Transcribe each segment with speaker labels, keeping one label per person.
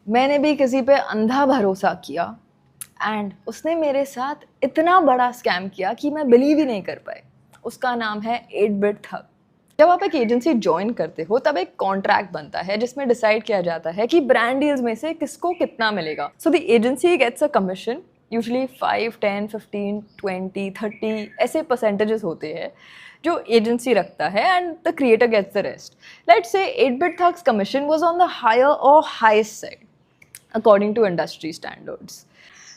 Speaker 1: मैंने भी किसी पे अंधा भरोसा किया एंड उसने मेरे साथ इतना बड़ा स्कैम किया कि मैं बिलीव ही नहीं कर पाई। उसका नाम है 8-बिट ठग। जब आप एक एजेंसी ज्वाइन करते हो तब एक कॉन्ट्रैक्ट बनता है जिसमें डिसाइड किया जाता है कि ब्रांड डील्स में से किसको कितना मिलेगा। So the agency gets a commission, usually 5, 10, 15, 20, 30 ऐसे परसेंटेजेस होते हैं जो एजेंसी रखता है and the creator gets the rest. Let's say 8-बिट thugs commission was on the higher और highest side according to industry standards.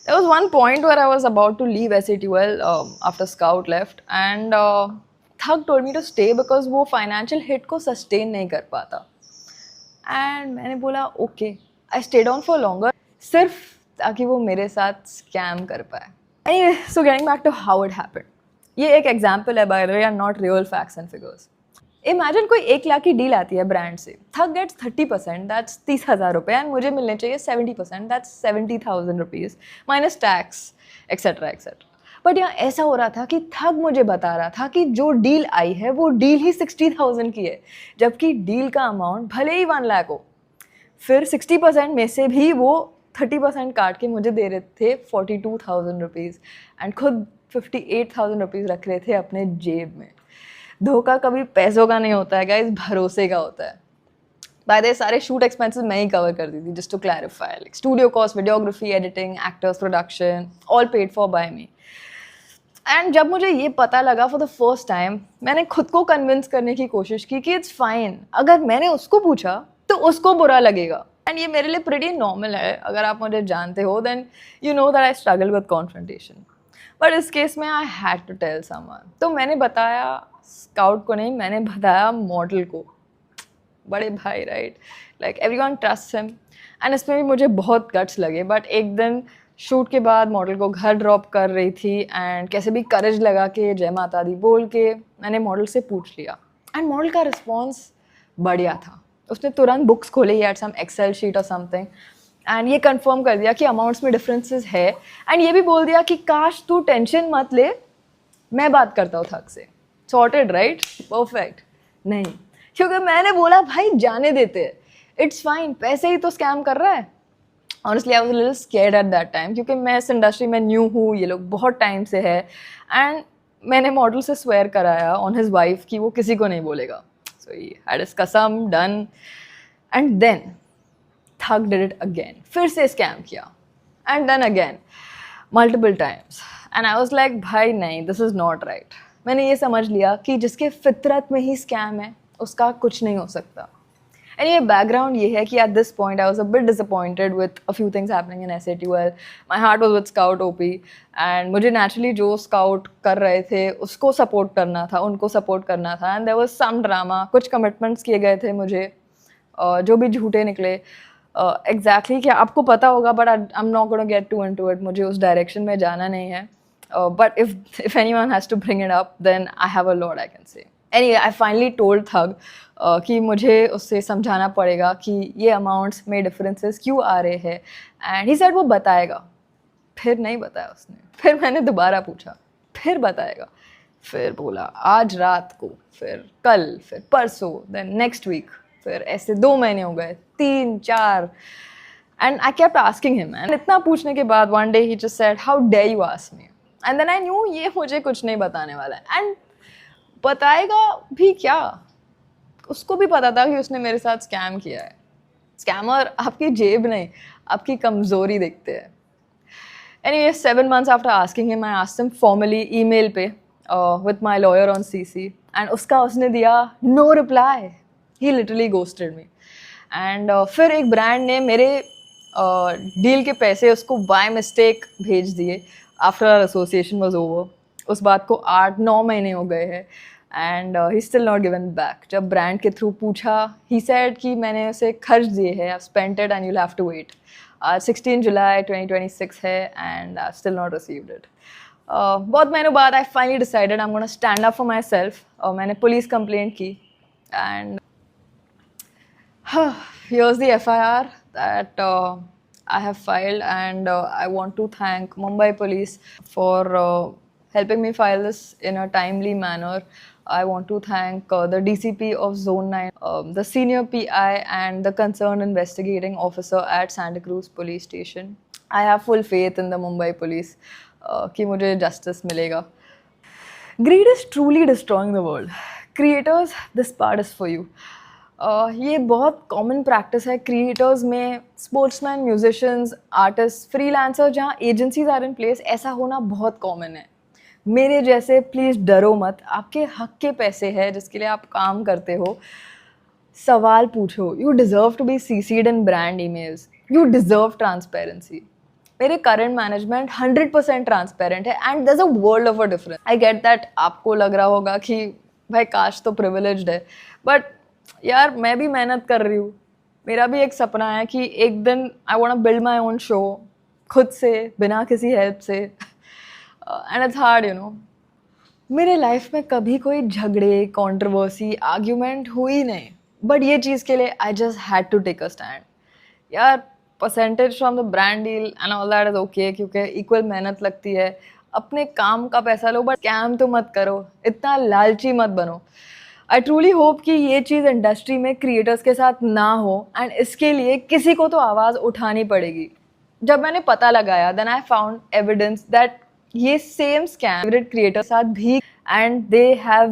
Speaker 1: There was one point where I was about to leave SATUL after Scout left, and Thug told me to stay because वो financial hit को sustain नहीं कर पाता. And मैंने बोला okay, I stayed on for longer सिर्फ ताकि वो मेरे साथ scam कर पाए. Anyway, so getting back to how it happened. ये एक example है, by the way, and not real facts and figures. Imagine कोई 1 लाख की डील आती है ब्रांड से, थग गेट्स 30%, दैट्स 30,000 रुपये, एंड मुझे मिलने चाहिए 70%, that's 70,000 rupees minus tax etcetera etcetera. But यहाँ ऐसा हो रहा था कि थग मुझे बता रहा था कि जो डील आई है वो डील ही 60,000 की है, जबकि डील का अमाउंट भले ही 1 लाख हो। फिर 60% में से भी वो 30% काट के मुझे दे रहे थे 42,000 रुपीज़, एंड खुद 58,000 रुपीज़ रख रहे थे अपने जेब में। धोखा कभी पैसों का नहीं होता है गाइस, भरोसे का होता है। बाय द वे सारे शूट एक्सपेंसेस मैं ही कवर कर दी थी, just to clarify, like studio cost, videography, editing, actors, production, all paid for by me. And जब मुझे ये पता लगा फॉर द फर्स्ट टाइम, मैंने खुद को कन्विंस करने की कोशिश की कि इट्स फाइन, अगर मैंने उसको पूछा तो उसको बुरा लगेगा। एंड ये मेरे लिए प्रीटी नॉर्मल है, अगर आप मुझे जानते हो then you know that I struggle with confrontation. But इस केस में I had to tell someone. तो मैंने बताया स्काउट को नहीं, मैंने बताया मॉडल को। बड़े भाई, right, like everyone trust him. And इसमें भी मुझे बहुत गट्स लगे। बट एक दिन शूट के बाद मॉडल को घर ड्रॉप कर रही थी एंड कैसे भी करेज लगा के जय माता दी बोल के मैंने मॉडल से पूछ लिया, एंड मॉडल का रिस्पॉन्स बढ़िया था। उसने तुरंत बुक्स खोले, he had some excel sheet और समथिंग, एंड ये कंफर्म कर दिया कि अमाउंट्स में डिफरेंसेस है, एंड ये भी बोल दिया कि काश तू टेंशन मत ले, मैं बात करता हूँ थक से। Sorted, right, perfect. नहीं, क्योंकि मैंने बोला भाई जाने देते, इट्स फाइन, पैसे ही तो स्कैम कर रहा है। Honestly I was a little scared at that time, क्योंकि मैं इस इंडस्ट्री में न्यू हूँ, ये लोग बहुत टाइम से है, एंड मैंने मॉडल से स्वेयर कराया ऑन हिज वाइफ कि वो किसी को नहीं बोलेगा। सो ही हैड हिज कसम done, and then thug did it again, फिर से स्कैम किया, and then again multiple times. And I was like भाई नहीं, दिस इज़ नॉट राइट। मैंने ये समझ लिया कि जिसके फितरत में ही स्कैम है उसका कुछ नहीं हो सकता। एंड ये बैकग्राउंड ये है कि at this point I was a bit disappointed with a few things happening in SATUL। My heart was with scout OP, and मुझे नेचुरली जो स्काउट कर रहे थे उसको सपोर्ट करना था, उनको सपोर्ट करना था। And there was some drama, कुछ कमिटमेंट्स किए गए थे मुझे, जो भी झूठे निकले। एग्जैक्टली क्या आपको पता होगा, but I am not gonna get to into it, मुझे उस डायरेक्शन में जाना नहीं है। But if anyone has to bring it up, then I have a lot I can say. Anyway, I finally told Thug कि मुझे उससे समझाना पड़ेगा कि ये अमाउंट्स में डिफरेंसेस क्यों आ रहे हैं, एंड ही सेड वो बताएगा। फिर नहीं बताया उसने। फिर मैंने दोबारा पूछा, फिर बताएगा। फिर बोला आज रात को, फिर कल, फिर परसों, देन नेक्स्ट वीक। फिर ऐसे 2 महीने हो गए, 3, 4, and I kept asking him. And इतना पूछने के बाद one day he just said how dare you ask me, and then I knew ये मुझे कुछ नहीं बताने वाला है। एंड बताएगा भी क्या, उसको भी पता था कि उसने मेरे साथ स्कैम किया है। स्कैमर आपकी जेब नहीं, आपकी कमज़ोरी देखते हैं। Anyway, 7 months after asking him, I asked him formally email पे with my lawyer on CC, and उसका उसने दिया no reply. He literally ghosted me. And फिर एक ब्रांड ने मेरे डील के पैसे उसको बाय मिस्टेक भेज दिए after our association was over. उस बात को 8-9 महीने हो गए हैं, and he still not given back. जब ब्रांड के थ्रू पूछा, ही सेड कि मैंने उसे खर्च दिए हैं, I spent it and you have to wait. 16 जुलाई 2026 है, and I still not received it. बहुत महीनों बाद I finally decided I am gonna stand up for myself, और मैंने पुलिस कंप्लेंट की। And here's the FIR that I have filed, and I want to thank Mumbai Police for helping me file this in a timely manner. I want to thank the DCP of Zone 9, the senior PI and the concerned investigating officer at Santa Cruz Police Station. I have full faith in the Mumbai Police कि मुझे justice मिलेगा. Greed is truly destroying the world. Creators, this part is for you. ये बहुत common practice है creators में, sportsman, musicians, artist, freelancer, जहाँ agencies are in place, ऐसा होना बहुत कॉमन है. मेरे जैसे प्लीज़ डरो मत, आपके हक के पैसे हैं जिसके लिए आप काम करते हो. सवाल पूछो. You deserve to be cc'd in brand emails, you deserve transparency. मेरे करंट मैनेजमेंट 100% ट्रांसपेरेंट है and there is a world of a difference. I get that आपको लग रहा होगा कि भाई काश तो प्रिविलेज्ड है, बट यार मैं भी मेहनत कर रही हूँ. मेरा भी एक सपना है कि एक दिन I want to build my own show खुद से, बिना किसी हेल्प से. And it's hard you know. मेरे लाइफ में कभी कोई झगड़े, कंट्रोवर्सी, आर्ग्यूमेंट हुई नहीं, बट ये चीज़ के लिए I just had to take a stand. यार percentage from the brand deal and all that is okay, क्योंकि इक्वल मेहनत लगती है. अपने काम का पैसा लो, बट स्कैम तो मत करो, इतना लालची मत बनो. आई ट्रूली होप कि ये चीज़ इंडस्ट्री में क्रिएटर्स के साथ ना हो, एंड इसके लिए किसी को तो आवाज़ उठानी पड़ेगी. जब मैंने पता लगाया, then I found evidence that ये सेम स्कैम फेवरेट क्रिएटर्स साथ भी, and they have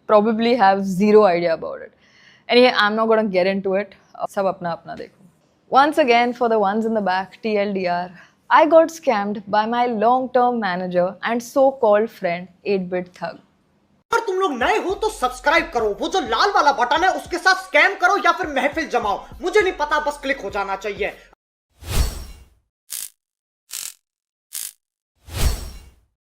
Speaker 1: probably have zero idea about it. Anyway, I am not gonna get into it. सब अपना अपना देखो. Once again, for the ones in the back, TLDR, I got scammed by my long-term manager and so-called friend 8-bit thug.
Speaker 2: अगर तुम लोग नए हो तो सब्सक्राइब करो, वो जो लाल वाला बटन है उसके साथ स्कैम करो या फिर महफिल जमाओ, मुझे नहीं पता, बस क्लिक हो जाना चाहिए.